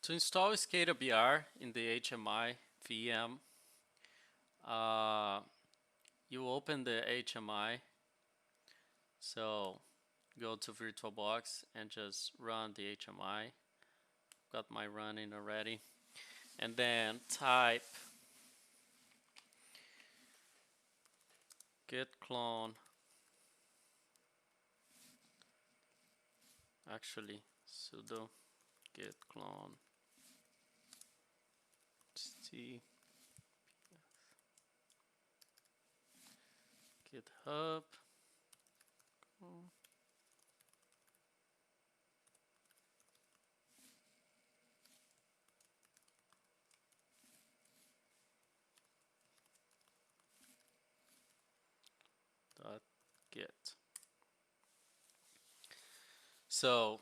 To install ScadaBR in the HMI VM, you open the HMI, so go to VirtualBox and just run the HMI. Got my running already, and then type git clone, actually sudo git clone t github dot git. So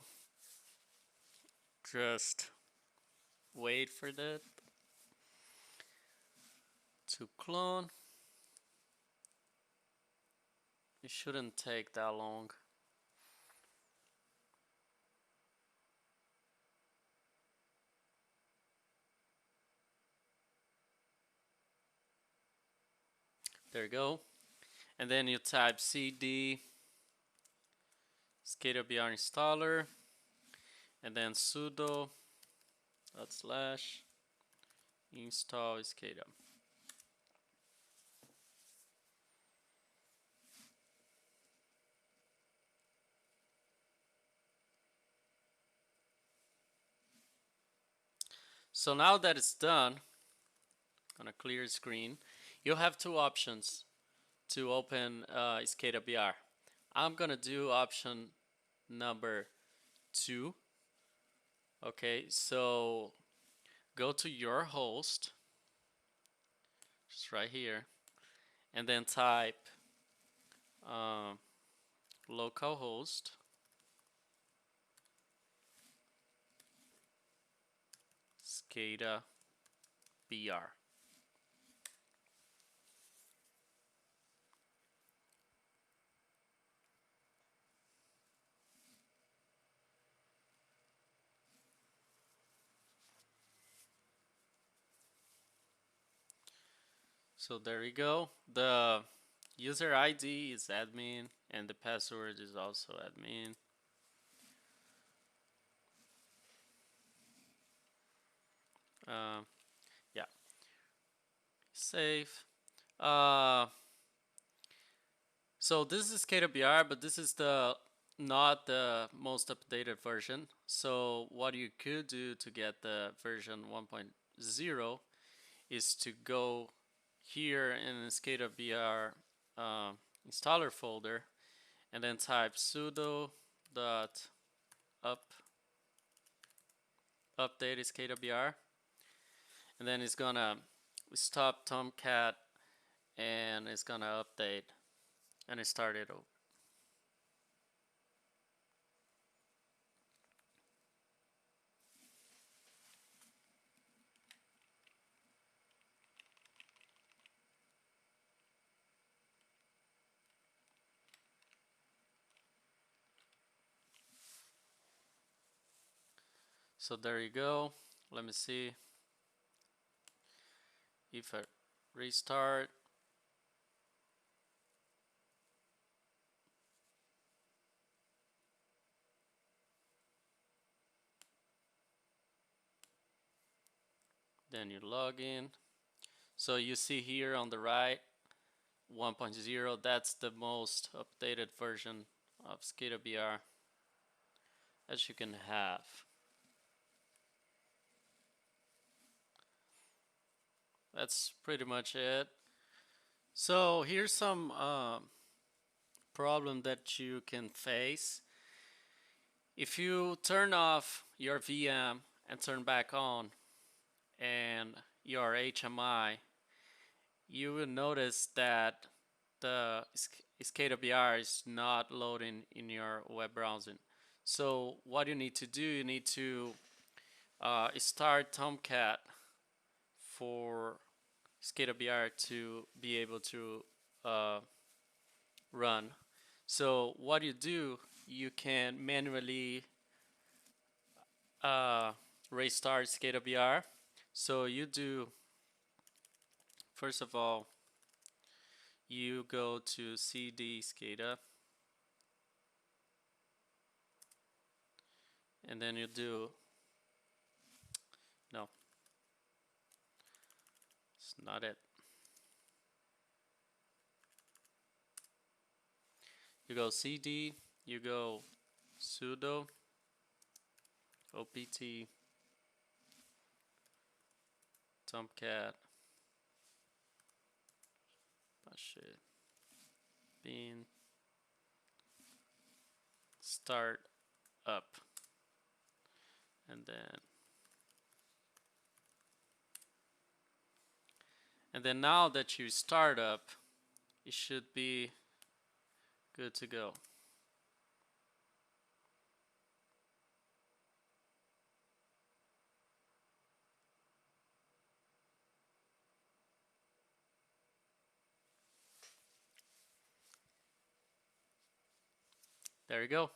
just wait for that to clone. It shouldn't take that long. There you go. And then you type cd ScadaBR installer and then sudo / install Scada. So now that it's done, on a clear screen, you have two options to open ScadaBR. I'm gonna do option number 2. Okay, so go to your host, just right here, and then type localhost ScadaBR. So there you go. The user ID is admin and the password is also admin. Yeah, save. So this is ScadaBR, but this is the not the most updated version. So what you could do to get the version 1.0 is to go here in the ScadaBR installer folder and then type sudo dot update ScadaBR, and then it's gonna stop Tomcat and it's gonna update and it started over. So there you go. Let me see if I restart. Then you log in. So you see here on the right 1.0, that's the most updated version of ScadaBR as you can have. That's pretty much it. So here's some problem that you can face. If you turn off your VM and turn back on and your HMI, you will notice that the ScadaBR is not loading in your web browsing. So what you need to do, you need to start Tomcat for ScadaBR to be able to run. So what you do, you can manually restart ScadaBR. So you do, first of all, you go to CD SCADA, and then you do, no, it's not it. You go CD, you go sudo opt tomcat bin start up, and then now that you start up, it should be good to go. There you go.